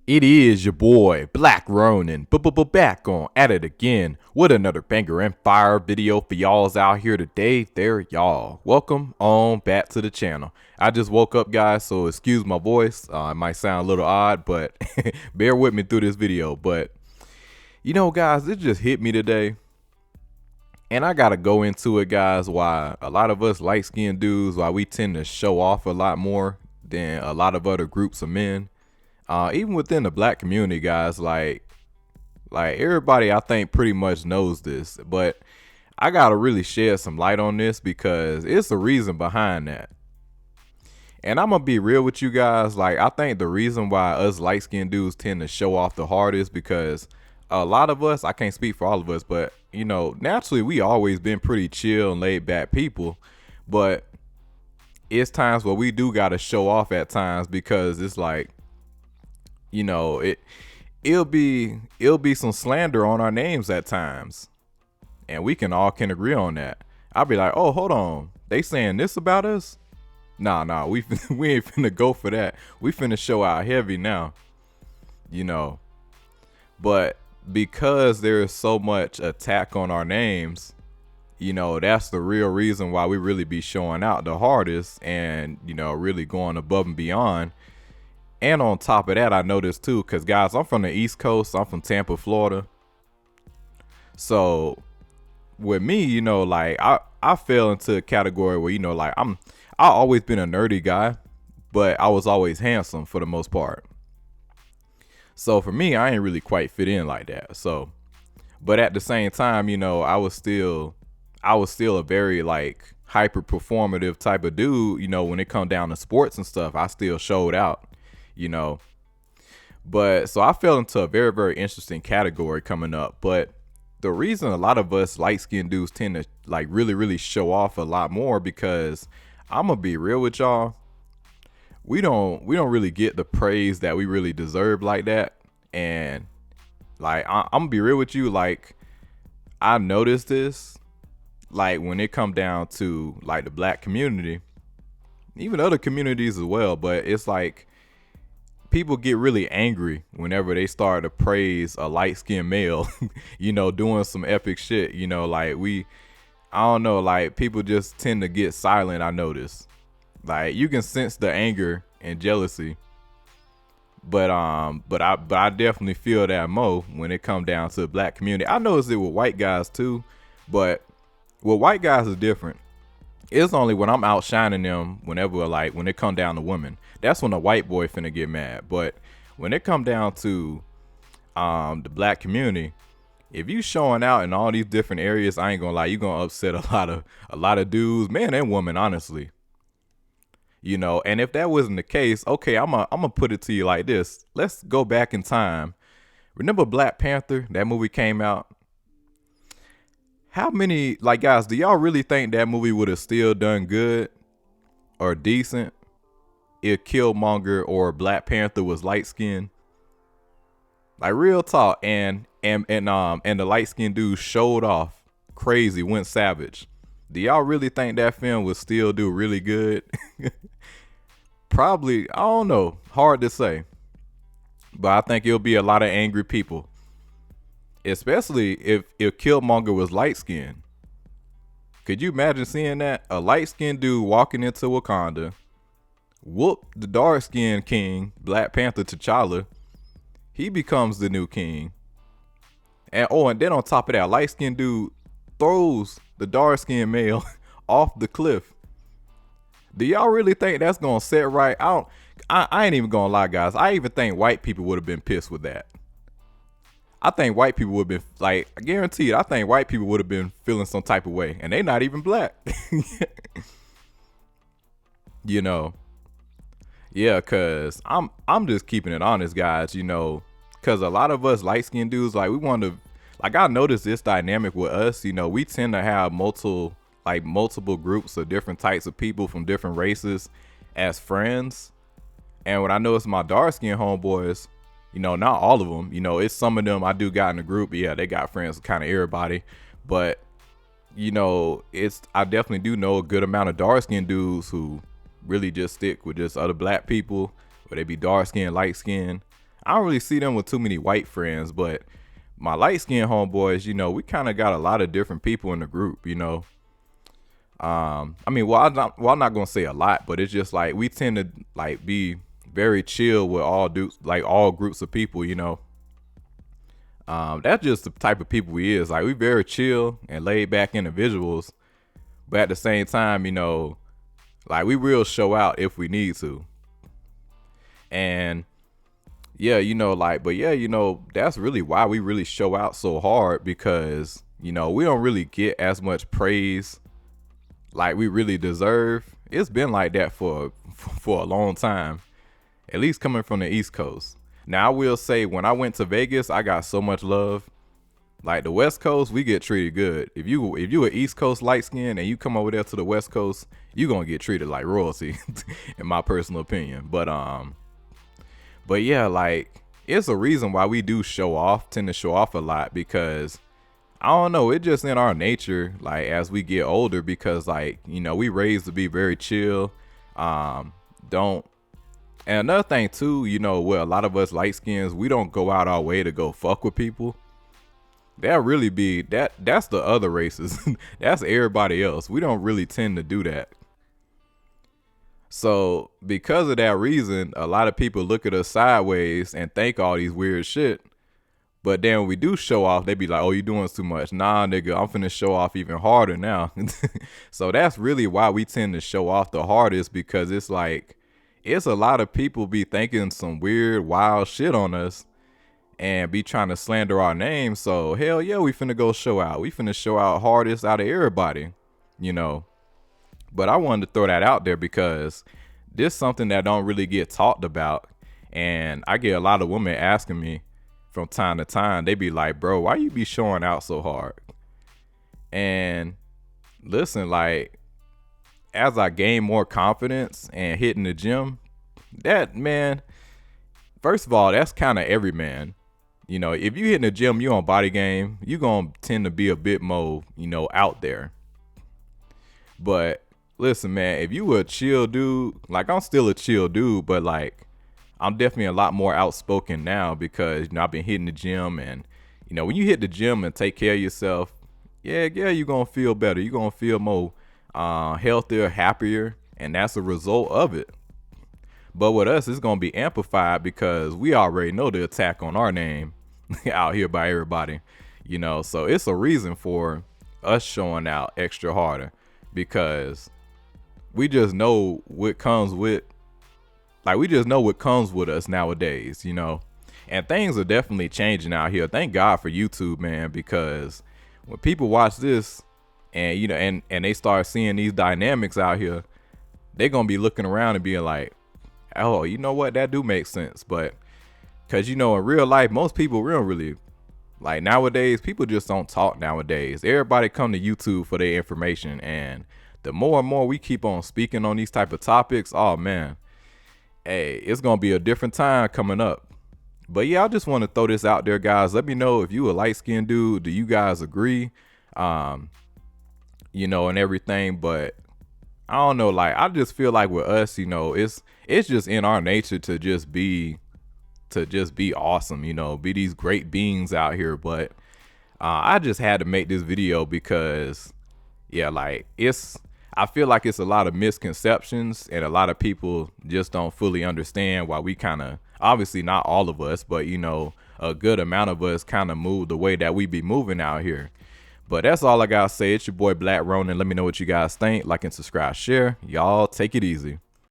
It is your boy, Black Ronin, back on at it again with another banger and fire video for y'all's out here today. There, y'all. Welcome on back to the channel. I just woke up, guys, so excuse my voice. It might sound a little odd, but bear with me through this video. But, guys, it just hit me today. And I gotta go into it, guys, why a lot of us light-skinned dudes, why we tend to show off a lot more than a lot of other groups of men. Even within the black community, guys, like everybody I think pretty much knows this, but I gotta really shed some light on this because it's the reason behind that. And I'm gonna be real with you guys, like I think the reason why us light skinned dudes tend to show off the hardest because a lot of us, I can't speak for all of us, but naturally we always been pretty chill and laid back people, but it's times where we do gotta show off at times because it's like, it'll be some slander on our names at times, and we can agree on that. I'll be like, oh, hold on, they saying this about us? Nah, we ain't finna go for that. We finna show out heavy now, you know. But because there is so much attack on our names, that's the real reason why we really be showing out the hardest and really going above and beyond. And on top of that, I noticed too, because guys, I'm from the East Coast. I'm from Tampa, Florida. So with me, like I fell into a category where, like I always been a nerdy guy, but I was always handsome for the most part. So for me, I ain't really quite fit in like that. So, but at the same time, I was still a very like hyper performative type of dude. When it come down to sports and stuff, I still showed out. you know. But so I fell into a very, very interesting category coming up. But the reason a lot of us light skinned dudes tend to like really, really show off a lot more because I'm gonna be real with y'all. We don't really get the praise that we really deserve like that. And like I'm gonna be real with you, like I noticed this like when it come down to like the black community, even other communities as well, but it's like people get really angry whenever they start to praise a light-skinned male, doing some epic shit, like I don't know, like people just tend to get silent. I notice, like you can sense the anger and jealousy, but I definitely feel that more when it come down to the black community. I notice it with white guys too, but with white guys is different. It's only when I'm outshining them whenever, like when it come down to women, that's when a white boy finna get mad. But when it come down to the black community, if you showing out in all these different areas, I ain't gonna lie, you gonna upset a lot of dudes, man and women, honestly. And if that wasn't the case, okay, I'm gonna put it to you like this. Let's go back in time. Remember Black Panther? That movie came out. How many, like, guys, do y'all really think that movie would have still done good or decent if Killmonger or Black Panther was light skinned? Like real talk, and the light skinned dude showed off crazy, went savage. Do y'all really think that film would still do really good? Probably, I don't know. Hard to say. But I think it'll be a lot of angry people. Especially if Killmonger was light skinned. Could you imagine seeing that? A light skinned dude walking into Wakanda, whoop the dark skinned king, Black Panther T'Challa. He becomes the new king. And then on top of that, light skinned dude throws the dark skinned male off the cliff. Do y'all really think that's gonna set right? I ain't even gonna lie, guys. I even think white people would have been pissed with that. I think white people would have been like, I guarantee it, I think white people would have been feeling some type of way. And they not even black. you know. Yeah, cause I'm just keeping it honest, guys, cause a lot of us light skinned dudes, like we want to, like I noticed this dynamic with us, we tend to have multiple groups of different types of people from different races as friends. And when I notice my dark skinned homeboys, not all of them, it's some of them I do got in the group. Yeah, they got friends with kind of everybody. But, I definitely do know a good amount of dark skinned dudes who really just stick with just other black people, where they be dark skinned, light skinned. I don't really see them with too many white friends, but my light skinned homeboys, we kind of got a lot of different people in the group. I mean, I'm not gonna say a lot, but it's just like we tend to like be very chill with all dudes, like all groups of people. That's just the type of people we is. Like we very chill and laid back individuals, but at the same time, like we will show out if we need to. And yeah, but yeah, that's really why we really show out so hard because, we don't really get as much praise like we really deserve. It's been like that for a long time, at least coming from the East Coast. Now, I will say when I went to Vegas, I got so much love. Like the West Coast, we get treated good. If you an East Coast light skin and you come over there to the West Coast, you gonna get treated like royalty, in my personal opinion. But yeah, like it's a reason why we do tend to show off a lot because I don't know, it's just in our nature, like as we get older, because like, we raised to be very chill. Don't And another thing too, with a lot of us light skins, we don't go out our way to go fuck with people. That really be that's the other races. That's everybody else. We don't really tend to do that. So because of that reason, a lot of people look at us sideways and think all these weird shit. But then when we do show off, they be like, "Oh, you doing too much." Nah, nigga, I'm finna show off even harder now. So that's really why we tend to show off the hardest, because it's like, it's a lot of people be thinking some weird, wild shit on us and be trying to slander our name. So hell yeah, we finna go show out. We finna show out hardest out of everybody, you know. But I wanted to throw that out there because this is something that don't really get talked about. And I get a lot of women asking me from time to time. They be like, "Bro, why you be showing out so hard?" And listen, like, as I gain more confidence and hitting the gym, that, man, first of all, that's kind of every man. You know, if you hitting the gym, you on body game, you gonna tend to be a bit more, out there. But listen, man, if you a chill dude, like I'm still a chill dude, but like I'm definitely a lot more outspoken now because I've been hitting the gym, and when you hit the gym and take care of yourself, yeah, you're gonna feel better. You're gonna feel more healthier, happier, and that's a result of it. But with us, it's gonna be amplified because we already know the attack on our name out here by everybody, so it's a reason for us showing out extra harder because we just know what comes with, like, we just know what comes with us nowadays, and things are definitely changing out here. Thank God for YouTube, man, because when people watch this and and they start seeing these dynamics out here, they're gonna be looking around and being like, "Oh, you know what, that do make sense." But because in real life, most people don't really, like, nowadays people just don't talk nowadays. Everybody come to YouTube for their information, and the more and more we keep on speaking on these type of topics, oh man, hey, it's gonna be a different time coming up. But yeah, I just want to throw this out there, guys. Let me know if you a light-skinned dude. Do you guys agree? And everything. But I don't know, like, I just feel like with us, it's just in our nature to just be awesome, be these great beings out here. But I just had to make this video because, yeah, like, I feel like it's a lot of misconceptions, and a lot of people just don't fully understand why we kind of, obviously not all of us, but a good amount of us kind of move the way that we be moving out here. But that's all I gotta say. It's your boy Black Ronin. Let me know what you guys think. Like and subscribe, share. Y'all take it easy.